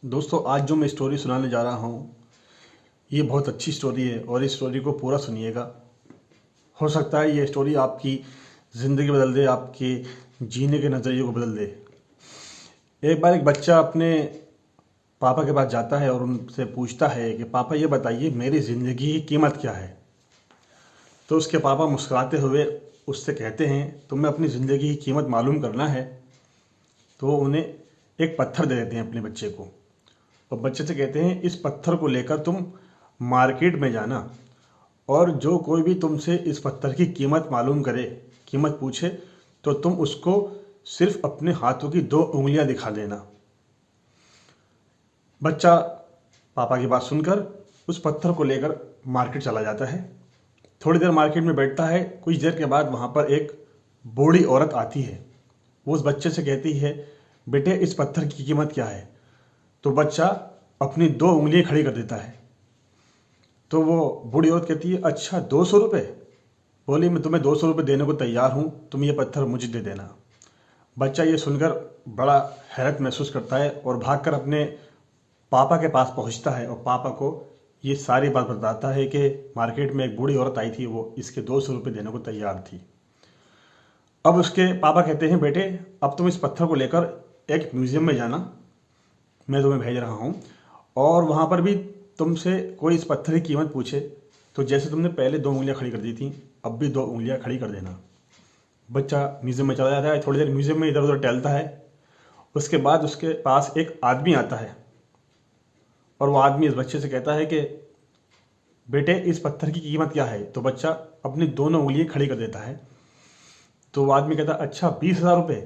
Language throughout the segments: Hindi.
दोस्तों, आज जो मैं स्टोरी सुनाने जा रहा हूँ ये बहुत अच्छी स्टोरी है और इस स्टोरी को पूरा सुनिएगा। हो सकता है ये स्टोरी आपकी ज़िंदगी बदल दे, आपके जीने के नज़रिए को बदल दे। एक बार एक बच्चा अपने पापा के पास जाता है और उनसे पूछता है कि पापा ये बताइए मेरी ज़िंदगी की कीमत क्या है। तो उसके पापा मुस्कुराते हुए उससे कहते हैं तुम्हें अपनी ज़िंदगी की कीमत मालूम करना है तो वो उन्हें एक पत्थर दे देते हैं अपने बच्चे को। और बच्चे से कहते हैं इस पत्थर को लेकर तुम मार्केट में जाना और जो कोई भी तुमसे इस पत्थर की कीमत मालूम करे, कीमत पूछे, तो तुम उसको सिर्फ अपने हाथों की 2 उंगलियां दिखा देना। बच्चा पापा की बात सुनकर उस पत्थर को लेकर मार्केट चला जाता है। थोड़ी देर मार्केट में बैठता है। कुछ देर के बाद वहाँ पर एक बूढ़ी औरत आती है। वो उस बच्चे से कहती है बेटे इस पत्थर की कीमत क्या है। तो बच्चा अपनी 2 उंगलियां खड़ी कर देता है। तो वो बूढ़ी औरत कहती है अच्छा 200 रुपये। बोली मैं तुम्हें 200 रुपये देने को तैयार हूँ, तुम ये पत्थर मुझे दे देना। बच्चा ये सुनकर बड़ा हैरत महसूस करता है और भागकर अपने पापा के पास पहुँचता है और पापा को ये सारी बात बताता है कि मार्केट में एक बूढ़ी औरत आई थी, वो इसके 200 रुपये देने को तैयार थी। अब उसके पापा कहते हैं बेटे अब तुम इस पत्थर को लेकर एक म्यूज़ियम में जाना, मैं तुम्हें भेज रहा हूँ, और वहाँ पर भी तुमसे कोई इस पत्थर की कीमत पूछे तो जैसे तुमने पहले 2 उंगलियां खड़ी कर दी थी अब भी 2 उंगलियां खड़ी कर देना। बच्चा म्यूज़ियम में चला जाता है। थोड़ी देर म्यूज़ियम में इधर उधर टहलता है। उसके बाद उसके पास एक आदमी आता है और वो आदमी इस बच्चे से कहता है कि बेटे इस पत्थर की कीमत क्या है। तो बच्चा अपनी दोनों उंगलियां खड़ी कर देता है। तो वो आदमी कहता है अच्छा 20,000 रुपये।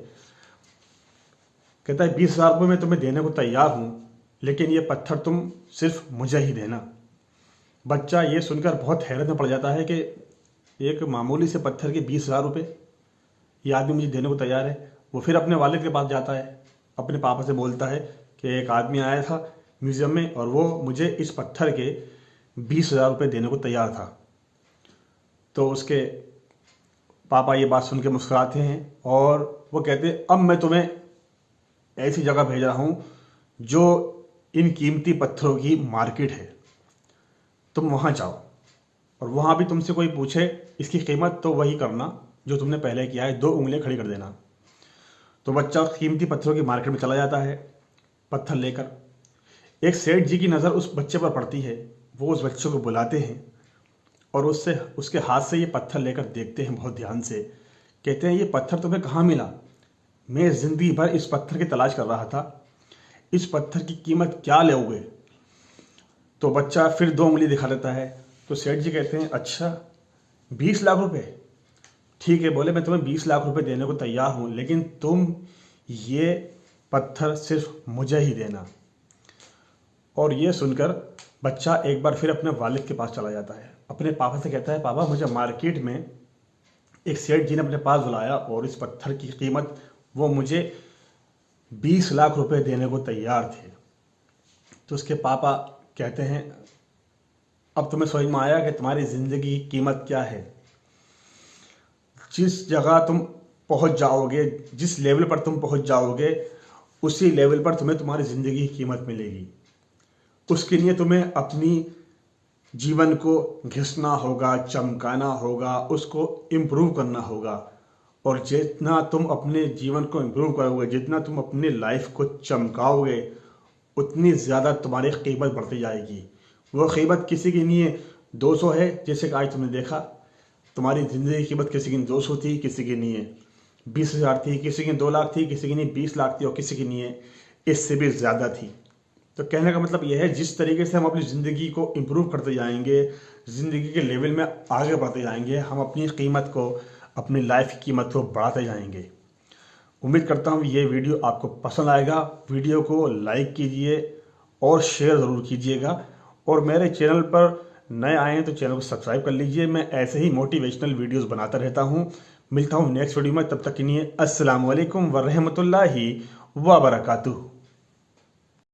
कहता है 20,000 रुपये मैं तुम्हें देने को तैयार हूँ, लेकिन ये पत्थर तुम सिर्फ मुझे ही देना। बच्चा ये सुनकर बहुत हैरत में पड़ जाता है कि एक मामूली से पत्थर के 20,000 रुपये ये आदमी मुझे देने को तैयार है। वो फिर अपने वालिद के पास जाता है, अपने पापा से बोलता है कि एक आदमी आया था म्यूज़ियम में और वो मुझे इस पत्थर के 20,000 रुपये देने को तैयार था। तो उसके पापा ये बात सुन के मुस्कुराते हैं और वो कहते हैं अब मैं तुम्हें ऐसी जगह भेज रहा हूँ जो इन कीमती पत्थरों की मार्केट है, तुम वहाँ जाओ और वहाँ भी तुमसे कोई पूछे इसकी कीमत तो वही करना जो तुमने पहले किया है, 2 उंगलियां खड़ी कर देना। तो बच्चा कीमती पत्थरों की मार्केट में चला जाता है पत्थर लेकर। एक सेठ जी की नज़र उस बच्चे पर पड़ती है। वो उस बच्चे को बुलाते हैं और उसके हाथ से ये पत्थर लेकर देखते हैं बहुत ध्यान से। कहते हैं ये पत्थर तुम्हें कहाँ मिला? मैं ज़िंदगी भर इस पत्थर की तलाश कर रहा था, इस पत्थर की कीमत क्या लोगे? तो बच्चा फिर 2 उंगली दिखा देता है। तो सेठ जी कहते हैं अच्छा 20 लाख रुपए। ठीक है, बोले मैं तुम्हें 20 लाख रुपए देने को तैयार हूँ, लेकिन तुम ये पत्थर सिर्फ मुझे ही देना। और ये सुनकर बच्चा एक बार फिर अपने वालिद के पास चला जाता है। अपने पापा से कहता है पापा मुझे मार्केट में एक सेठ जी ने अपने पास बुलाया और इस पत्थर की कीमत वो मुझे 20 लाख रुपए देने को तैयार थे। तो उसके पापा कहते हैं अब तुम्हें समझ में आया कि तुम्हारी ज़िंदगी की कीमत क्या है। जिस जगह तुम पहुंच जाओगे, जिस लेवल पर तुम पहुंच जाओगे, उसी लेवल पर तुम्हें तुम्हारी ज़िंदगी की कीमत मिलेगी। उसके लिए तुम्हें अपनी जीवन को घिसना होगा, चमकाना होगा, उसको इम्प्रूव करना होगा। और जितना तुम अपने जीवन को इम्प्रूव करोगे, जितना तुम अपनी लाइफ को चमकाओगे, उतनी ज़्यादा तुम्हारी कीमत बढ़ती जाएगी। वो कीमत किसी की नहीं है 200 है, जैसे कि आज तुमने देखा तुम्हारी ज़िंदगी की कीमत किसी की 200 थी, किसी की नहीं है 20,000 थी, किसी की 2 लाख थी, किसी की नहीं 20 लाख थी और किसी की नहीं है इससे भी ज़्यादा थी। तो कहने का मतलब यह है जिस तरीके से हम अपनी ज़िंदगी को इम्प्रूव करते जाएंगे, ज़िंदगी के लेवल में आगे बढ़ते जाएंगे, हम अपनी कीमत को, अपनी लाइफ की कीमत को बढ़ाते जाएंगे। उम्मीद करता हूँ ये वीडियो आपको पसंद आएगा। वीडियो को लाइक कीजिए और शेयर ज़रूर कीजिएगा। और मेरे चैनल पर नए आए हैं तो चैनल को सब्सक्राइब कर लीजिए। मैं ऐसे ही मोटिवेशनल वीडियोस बनाता रहता हूँ। मिलता हूँ नेक्स्ट वीडियो में, तब तक के लिए अस्सलाम वालेकुम व रहमतुल्लाहि व बरकातुहू।